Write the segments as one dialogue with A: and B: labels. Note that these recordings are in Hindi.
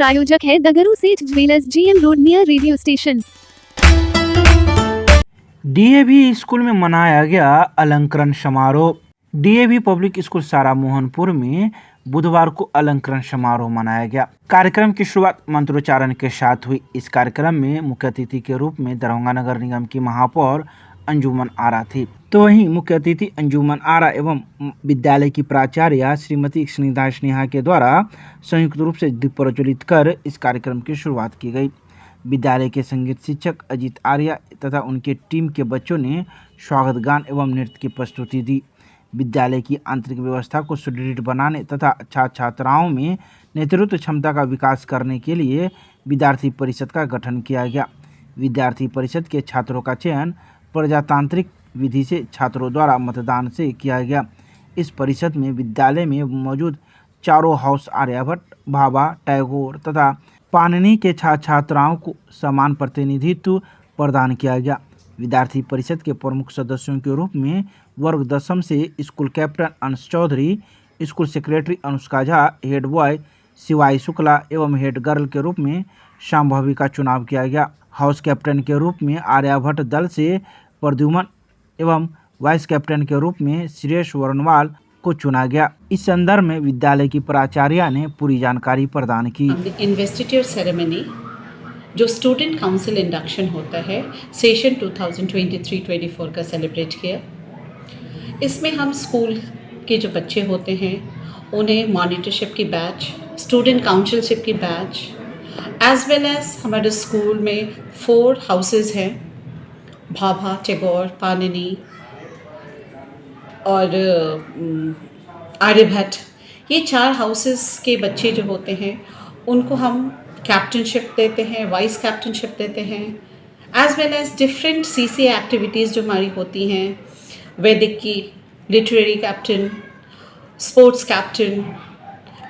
A: प्रायोजक है दगरू सेठ jewellers, GM road, near radio station.
B: DAV school में मनाया गया अलंकरण समारोह। डीएवी पब्लिक स्कूल सारा मोहनपुर में बुधवार को अलंकरण समारोह मनाया गया। कार्यक्रम की शुरुआत मंत्रोच्चारण के साथ हुई। इस कार्यक्रम में मुख्य अतिथि के रूप में दरभंगा नगर निगम की महापौर अंजुमन आरा थी। तो वहीं मुख्य अतिथि अंजुमन आरा एवं विद्यालय की प्राचार्य श्रीमती स्नेहा के द्वारा संयुक्त रूप से दीप प्रज्वलित कर इस कार्यक्रम की शुरुआत की गई। विद्यालय के संगीत शिक्षक अजीत आर्या तथा उनके टीम के बच्चों ने स्वागत गान एवं नृत्य की प्रस्तुति दी। विद्यालय की आंतरिक व्यवस्था को सुदृढ़ बनाने तथा छात्र छात्राओं में नेतृत्व क्षमता का विकास करने के लिए विद्यार्थी परिषद का गठन किया गया। विद्यार्थी परिषद के छात्रों का चयन प्रजातांत्रिक विधि से छात्रों द्वारा मतदान से किया गया। इस परिषद में विद्यालय में मौजूद चारों हाउस आर्यभट्ट, भाभा, टैगोर तथा पाणिनि के छात्र छात्राओं को समान प्रतिनिधित्व प्रदान किया गया। विद्यार्थी परिषद के प्रमुख सदस्यों के रूप में वर्ग दशम से school captain Ansh Chaudhary, school secretary Anushka Jha, head boy Shivai Shukla एवं हेड गर्ल के रूप में शांभवी का चुनाव किया गया। हाउस कैप्टन के रूप में आर्यभट्ट दल से प्रद्युमन एवं वाइस कैप्टन के रूप में श्रेयस वर्णवाल को चुना गया। इस संदर्भ में विद्यालय की प्राचार्य ने पूरी जानकारी प्रदान की।
C: इन्वेस्टिट्यूट सेरेमनी जो स्टूडेंट काउंसिल इंडक्शन होता है सेशन 2023-24 का सेलिब्रेट किया। इसमें हम स्कूल के जो बच्चे होते हैं उन्हें मॉनिटरशिप की बैच, स्टूडेंट काउंसिलशिप की बैच, एज वेल एज हमारे स्कूल में 4 हाउसेस हैं, भाभा, टैगोर, पाणिनि और आर्यभट्ट। ये 4 हाउसेस के बच्चे जो होते हैं उनको हम कैप्टनशिप देते हैं, वाइस कैप्टनशिप देते हैं, as well as different CCA activities जो हमारी होती हैं, वैदिक की, literary captain, sports captain,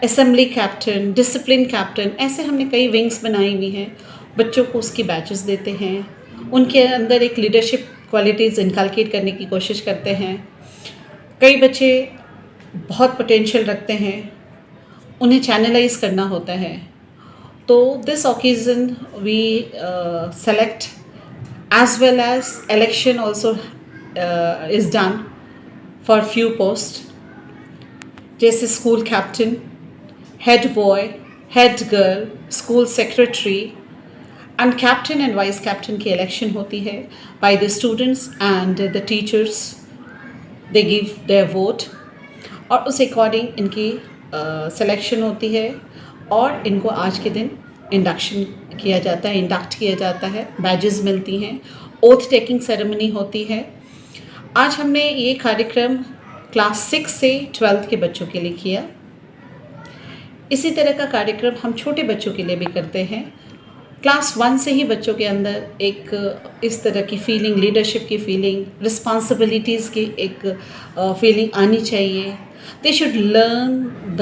C: assembly captain, discipline captain, ऐसे हमने कई विंग्स बनाई हुई हैं। बच्चों को उसकी बैचेस देते हैं, उनके अंदर एक लीडरशिप क्वालिटीज़ इनकलकेट करने की कोशिश करते हैं। कई बच्चे बहुत पोटेंशियल रखते हैं, उन्हें चैनलाइज करना होता है। तो this occasion we select as well as election also is done for few post, जैसे school captain, head boy, head girl, school secretary and captain and vice captain की इलेक्शन होती है by the students and the teachers. They give their vote और उस अकॉर्डिंग इनकी सिलेक्शन होती है और इनको आज के दिन इंडक्शन किया जाता है, इंडक्ट किया जाता है, बैजेस मिलती हैं, ओथ टेकिंग सेरेमनी होती है। आज हमने ये कार्यक्रम क्लास 6 से 12th के बच्चों के लिए किया। इसी तरह का कार्यक्रम हम छोटे बच्चों के लिए भी करते हैं। क्लास 1 से ही बच्चों के अंदर एक इस तरह की फीलिंग, लीडरशिप की फीलिंग, रिस्पॉन्सिबिलिटीज़ की एक फीलिंग आनी चाहिए। They should learn the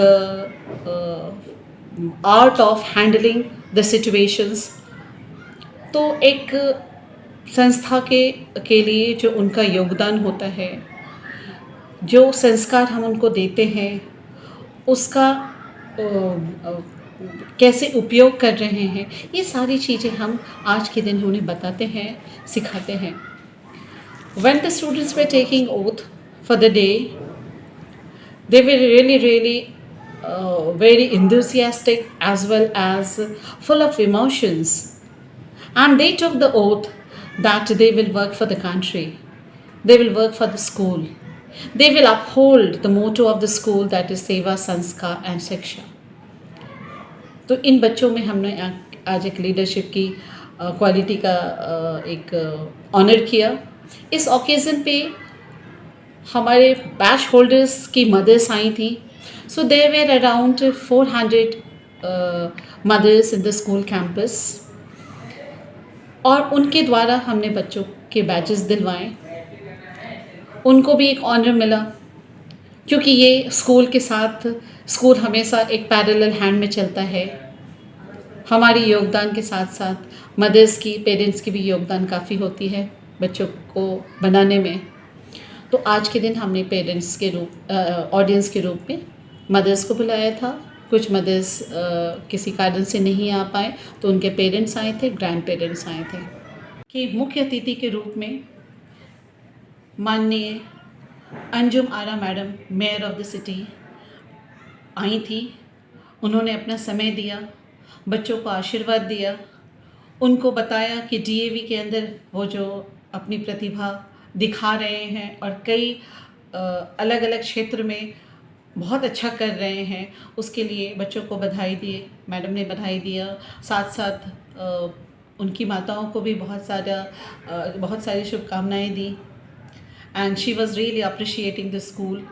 C: art of handling the situations. तो एक संस्था के लिए जो उनका योगदान होता है, जो संस्कार हम उनको देते हैं, उसका कैसे उपयोग कर रहे हैं, ये सारी चीज़ें हम आज के दिन उन्हें बताते हैं, सिखाते हैं। When the students were taking oath for the day, they were really very enthusiastic as well as full of emotions, and they took the oath that they will work for the country, they will work for the school, they will uphold the motto of the school, that is Seva, Sanskar and Shiksha। तो इन बच्चों में हमने आज एक लीडरशिप की क्वालिटी का एक ऑनर किया। इस ओकेज़न पे हमारे बैच होल्डर्स की मदर्स आई थी। So there were around 400 mothers in the school campus और उनके द्वारा हमने बच्चों के बैजेस दिलवाए। उनको भी एक ऑनर मिला क्योंकि ये स्कूल के साथ, स्कूल हमेशा एक पैरेलल हैंड में चलता है। हमारी योगदान के साथ साथ मदर्स की, पेरेंट्स की भी योगदान काफ़ी होती है बच्चों को बनाने में। तो आज के दिन हमने पेरेंट्स के रूप, ऑडियंस के रूप में मदर्स को बुलाया था कुछ मदर्स किसी कारण से नहीं आ पाए तो उनके पेरेंट्स आए थे, ग्रैंड पेरेंट्स आए थे। कि मुख्य अतिथि के रूप में माननीय Anjum Ara madam, mayor of the city, आई थी। उन्होंने अपना समय दिया, बच्चों को आशीर्वाद दिया, उनको बताया कि डीएवी के अंदर वो जो अपनी प्रतिभा दिखा रहे हैं और कई अलग अलग क्षेत्र में बहुत अच्छा कर रहे हैं, उसके लिए बच्चों को बधाई दिए। मैडम ने बधाई दिया, साथ साथ उनकी माताओं को भी बहुत सारी शुभकामनाएं दी। And she was really appreciating the school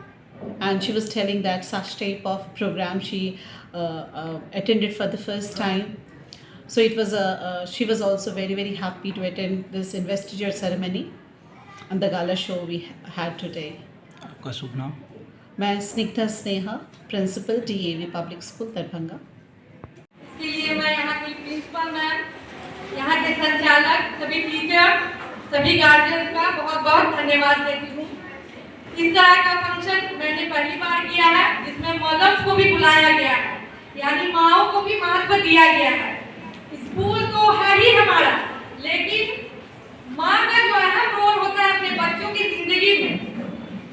C: and she was telling that such type of program she attended for the first time. So it was she was also very happy to attend this investiture ceremony and the gala show we had today.
B: आपका शुभ नाम?
C: मैं Snigdha Sneha, principal DAV public school Darbhanga.
D: इसके लिए मैं यहाँ की प्रिंसिपल मैम, यहाँ के संचालक, सभी टीचर, सभी गार्जियन का बहुत बहुत धन्यवाद देती हूँ। इस तरह का फंक्शन मैंने पहली बार किया है जिसमें मदर्स को भी बुलाया गया है, यानी माँओं को भी महत्व दिया गया है। स्कूल तो है ही हमारा, लेकिन माँ का जो अहम रोल होता है अपने बच्चों की जिंदगी में,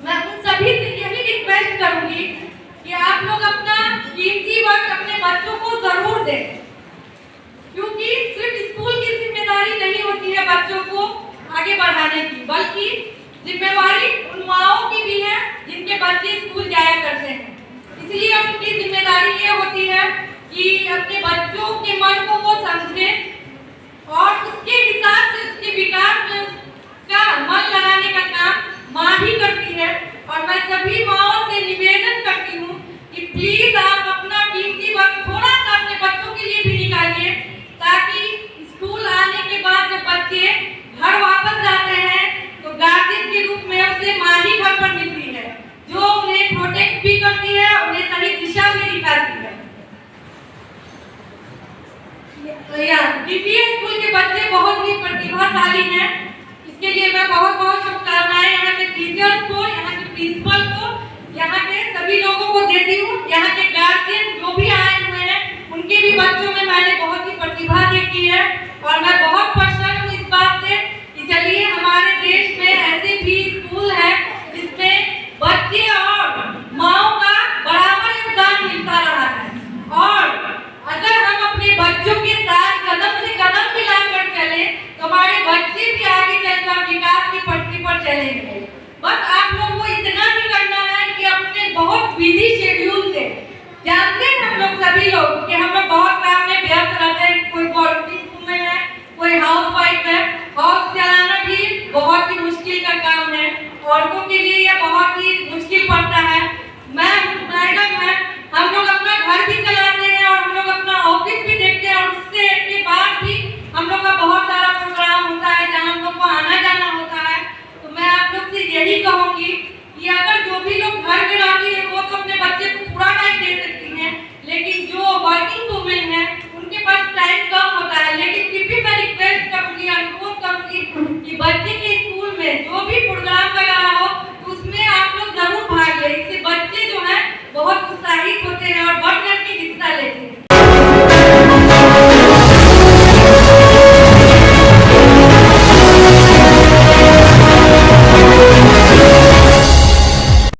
D: मैं उन सभी से यही रिक्वेस्ट करूंगी कि आप लोग अपना कीमती वक्त अपने बच्चों को जरूर दें, क्योंकि सिर्फ स्कूल की जिम्मेदारी नहीं होती है बच्चों को आगे बढ़ाने की, बल्कि जिम्मेवारी उन माँओं की भी है जिनके बच्चे स्कूल जाया करते हैं। इसलिए उनकी जिम्मेदारी ये होती है कि अपने बच्चों के मन को वो समझें और उसके हिसाब से उसके विकास में उसका मन लगाने का काम माँ ही करती है। और मैं सभी माँओं से निवेदन करती हूँ कि प्लीज आप अपना कीमती वक्त थोड़ा सा अपने बच्चों के लिए भी निकालिए, ताकि स्कूल आने के बाद जब बच्चे घर वापस जाते हैं तो गार्जियन के रूप में उसे माँ ही घर पर मिलती है, जो उन्हें प्रोटेक्ट भी करती है, उन्हें सही दिशा भी दिखाती है। डीपीएस स्कूल के बच्चे बहुत ही प्रतिभाशाली हैं, इसके लिए मैं बहुत बहुत शुभकामनाएं यहाँ के टीचर्स को, यहाँ के प्रिंसिपल को, यहाँ के सभी लोगों को देती हूँ। यहाँ के गार्जियन जो भी आए हुए हैं उनके भी बच्चों में मैंने बहुत ही प्रतिभा देखी है और मैं बहुत प्रसन्न हूँ इस बात से कि चलिए हमारे देश में ऐसे भी स्कूल है जिसमें बच्चे और माँओं का बराबर योगदान मिलता रहा है। और अगर हम अपने बच्चों के साथ कदम से कदम मिलाकर चले तो हमारे बच्चे भी आगे चलकर विकास की पटरी पर चलेंगे। बस आप लोग को इतना ही करना है कि अपने बहुत बिजी शेड्यूल से, जानते हैं हम लोग सभी लोग कि हम लोग बहुत काम में व्यस्त रहते हैं, कोई वर्किंग वुमेन है, कोई हाउस वाइफ है, हाउस चलाना भी बहुत ही मुश्किल का काम है। औरतों के लिए यह बहुत ही